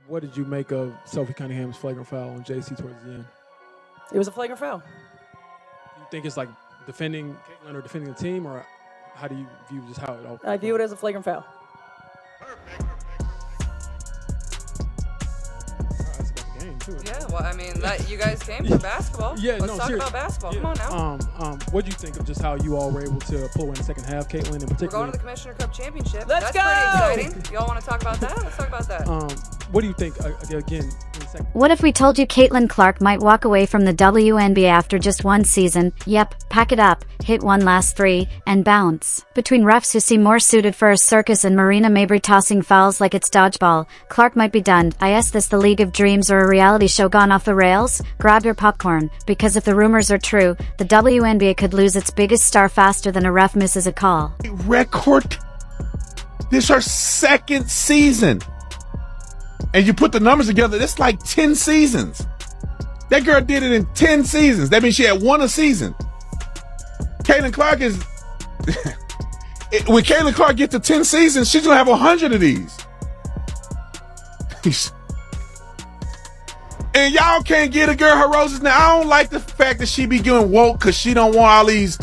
What did you make of Sophie Cunningham's flagrant foul on JC towards the end? It was a flagrant foul. Do you think it's like defending Caitlin or defending the team, or how do you view just how it all? I view it as a flagrant foul. That's about the game too. Yeah, well, I mean, you guys came for basketball. Yeah, Let's talk about basketball. Yeah. Come on now. What do you think of just how you all were able to pull away in the second half, Caitlin in particular? We're going to the Commissioner Cup Championship. Let's go! That's pretty exciting. Y'all want to talk about that? Let's talk about that. What do you think, again, in the second? What if we told you Caitlin Clark might walk away from the WNBA after just one season? Yep, pack it up, hit one last three, and bounce. Between refs who seem more suited for a circus and Marina Mabrey tossing fouls like it's dodgeball, Clark might be done. Is this the League of Dreams or a reality show gone off the rails? Grab your popcorn, because if the rumors are true, the WNBA could lose its biggest star faster than a ref misses a call. Record. This is her second season. And you put the numbers together, it's like 10 seasons. That girl did it in 10 seasons. That means she had one a season. Caitlin Clark is... when Caitlin Clark gets to 10 seasons, she's going to have 100 of these. And y'all can't get a girl her roses. Now, I don't like the fact that she be getting woke because she don't want all these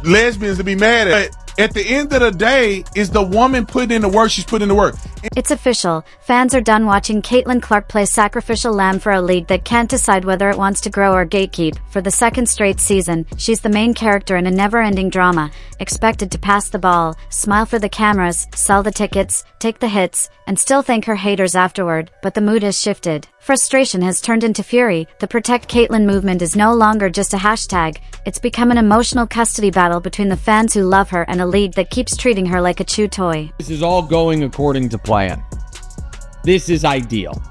lesbians to be mad at it. At the end of the day, is the woman putting in the work, she's putting in the work. It's official. Fans are done watching Caitlin Clark play sacrificial lamb for a league that can't decide whether it wants to grow or gatekeep. For the second straight season, she's the main character in a never-ending drama, expected to pass the ball, smile for the cameras, sell the tickets, take the hits, and still thank her haters afterward. But the mood has shifted. Frustration has turned into fury. The Protect Caitlin movement is no longer just a hashtag. It's become an emotional custody battle between the fans who love her and a league that keeps treating her like a chew toy. This is all going according to plan. This is ideal.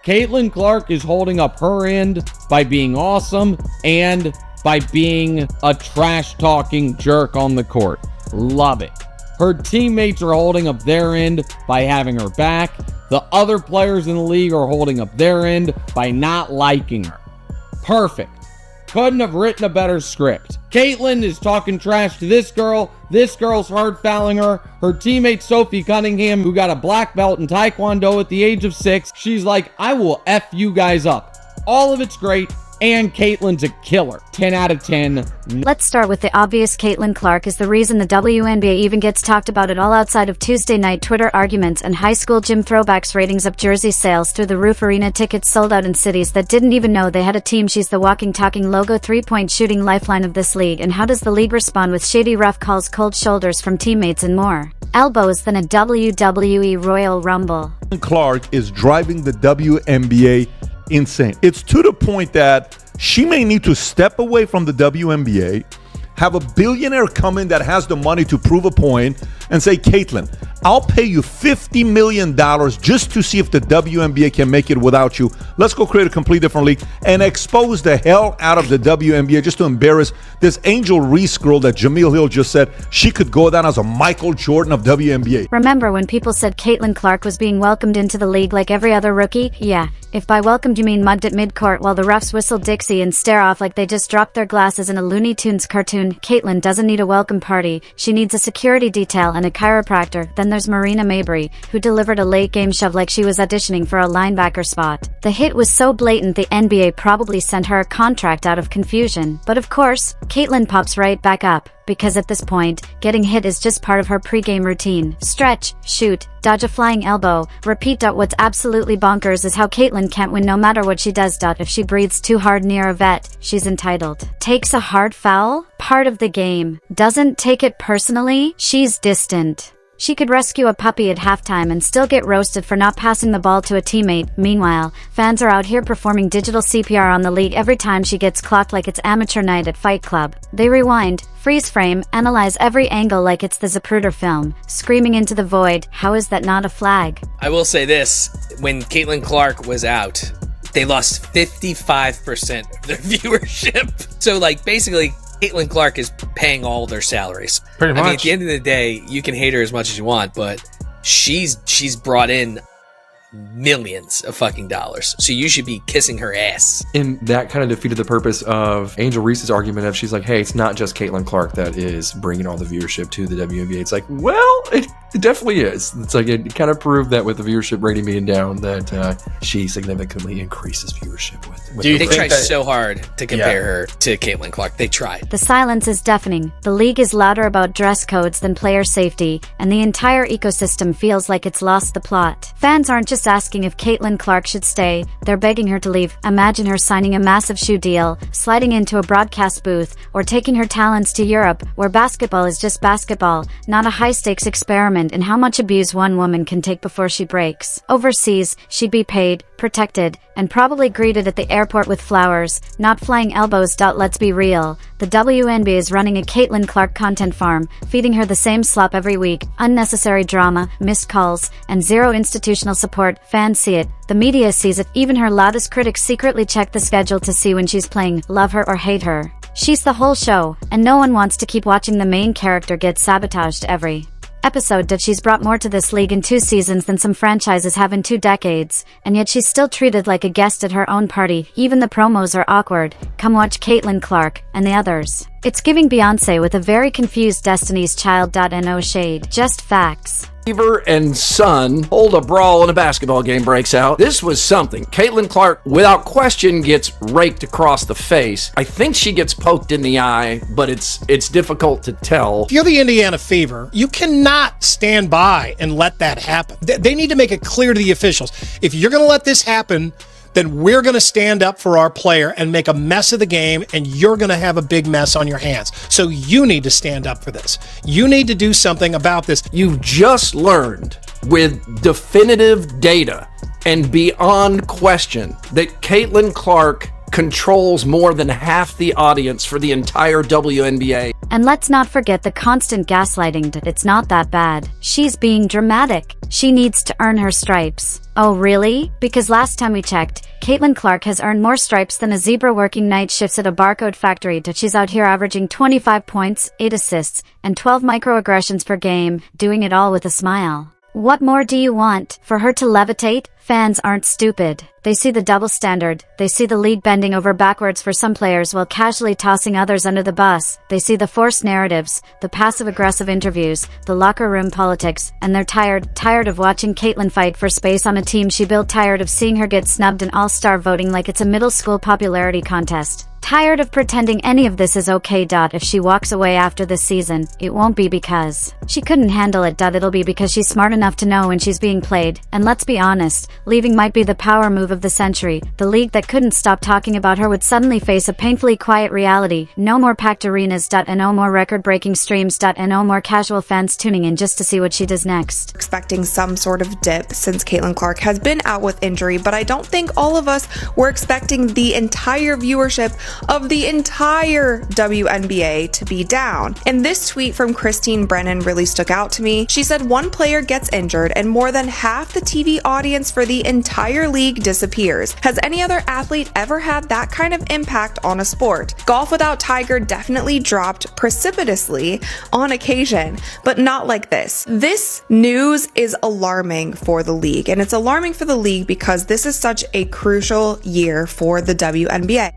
Caitlin Clark is holding up her end by being awesome and by being a trash-talking jerk on the court. Love it. Her teammates are holding up their end by having her back. The other players in the league are holding up their end by not liking her. Perfect. Couldn't have written a better script. Caitlin is talking trash to this girl. This girl's hard fouling her. Her teammate Sophie Cunningham, who got a black belt in Taekwondo at the age of 6, she's like, I will F you guys up. All of it's great. And Caitlin's a killer. 10 out of 10. Let's start with the obvious. Caitlin Clark is the reason the WNBA even gets talked about at all outside of Tuesday night Twitter arguments and high school gym throwbacks. Ratings up, jersey sales through the roof, arena tickets sold out in cities that didn't even know they had a team. She's the walking, talking logo, three-point shooting lifeline of this league. And how does the league respond with shady ref calls, cold shoulders from teammates, and more? Elbows than a WWE Royal Rumble. Clark is driving the WNBA insane. It's to the point that she may need to step away from the WNBA, have a billionaire come in that has the money to prove a point, and say, Caitlin, I'll pay you $50 million just to see if the WNBA can make it without you. Let's go create a complete different league and expose the hell out of the WNBA just to embarrass this Angel Reese girl that Jameel Hill just said she could go down as a Michael Jordan of WNBA. Remember when people said Caitlin Clark was being welcomed into the league like every other rookie? Yeah, if by welcomed you mean mugged at midcourt while the refs whistle Dixie and stare off like they just dropped their glasses in a Looney Tunes cartoon, Caitlin doesn't need a welcome party. She needs a security detail and a chiropractor. Then there's Marina Mabrey, who delivered a late game shove like she was auditioning for a linebacker spot. The hit was so blatant the NBA probably sent her a contract out of confusion. But of course, Caitlin pops right back up, because at this point, getting hit is just part of her pregame routine. Stretch, shoot, dodge a flying elbow, repeat. What's absolutely bonkers is how Caitlin can't win no matter what she does. If she breathes too hard near a vet, she's entitled. Takes a hard foul? Part of the game. Doesn't take it personally? She's distant. She could rescue a puppy at halftime and still get roasted for not passing the ball to a teammate. Meanwhile, fans are out here performing digital CPR on the league every time she gets clocked like it's amateur night at Fight Club. They rewind, freeze frame, analyze every angle like it's the Zapruder film, screaming into the void. How is that not a flag? I will say this, when Caitlin Clark was out, they lost 55% of their viewership. So basically, Caitlin Clark is paying all their salaries. Pretty much. I mean, at the end of the day, you can hate her as much as you want, but she's brought in millions of fucking dollars. So you should be kissing her ass. And that kind of defeated the purpose of Angel Reese's argument of she's like, hey, it's not just Caitlin Clark that is bringing all the viewership to the WNBA. It's like, well, it definitely is. It's like it kind of proved that with the viewership rating being down that she significantly increases viewership with They tried so hard to compare her to Caitlin Clark. They tried. The silence is deafening. The league is louder about dress codes than player safety, and the entire ecosystem feels like it's lost the plot. Fans aren't just asking if Caitlin Clark should stay, they're begging her to leave. Imagine her signing a massive shoe deal, sliding into a broadcast booth, or taking her talents to Europe, where basketball is just basketball, not a high-stakes experiment in how much abuse one woman can take before she breaks. Overseas, she'd be paid, protected, and probably greeted at the airport with flowers, not flying elbows. Let's be real. The WNBA is running a Caitlin Clark content farm, feeding her the same slop every week, unnecessary drama, missed calls, and zero institutional support. Fans see it, the media sees it, even her loudest critics secretly check the schedule to see when she's playing, love her or hate her. She's the whole show, and no one wants to keep watching the main character get sabotaged every episode. She's brought more to this league in 2 seasons than some franchises have in 2 decades, and yet she's still treated like a guest at her own party. Even the promos are awkward. Come watch Caitlin Clark and the others. It's giving Beyonce with a very confused Destiny's Child. No shade, just facts. Fever and Son hold a brawl and a basketball game breaks out. This was something. Caitlin Clark, without question, gets raked across the face. I think she gets poked in the eye, but it's difficult to tell. If you're the Indiana Fever, you cannot stand by and let that happen. They need to make it clear to the officials. If you're going to let this happen, then we're going to stand up for our player and make a mess of the game, and you're going to have a big mess on your hands. So you need to stand up for this. You need to do something about this. You've just learned with definitive data and beyond question that Caitlin Clark controls more than half the audience for the entire WNBA. And let's not forget the constant gaslighting that it's not that bad. She's being dramatic. She needs to earn her stripes. Oh really? Because last time we checked, Caitlin Clark has earned more stripes than a zebra working night shifts at a barcode factory. She's out here averaging 25 points, 8 assists, and 12 microaggressions per game, doing it all with a smile. What more do you want? For her to levitate? Fans aren't stupid. They see the double standard. They see the league bending over backwards for some players while casually tossing others under the bus. They see the forced narratives, the passive-aggressive interviews, the locker room politics, and they're tired of watching Caitlin fight for space on a team she built, tired of seeing her get snubbed in all-star voting like it's a middle school popularity contest. Tired of pretending any of this is okay. If she walks away after this season, it won't be because she couldn't handle it. It'll be because she's smart enough to know when she's being played. And let's be honest, leaving might be the power move of the century. The league that couldn't stop talking about her would suddenly face a painfully quiet reality. No more packed arenas. And no more record-breaking streams. And no more casual fans tuning in just to see what she does next. Expecting some sort of dip since Caitlin Clark has been out with injury, but I don't think all of us were expecting the entire viewership of the entire WNBA to be down. And this tweet from Christine Brennan really stuck out to me. She said one player gets injured and more than half the TV audience for the entire league disappears. Has any other athlete ever had that kind of impact on a sport? Golf without Tiger definitely dropped precipitously on occasion, but not like this. This news is alarming for the league, and it's alarming for the league because this is such a crucial year for the WNBA.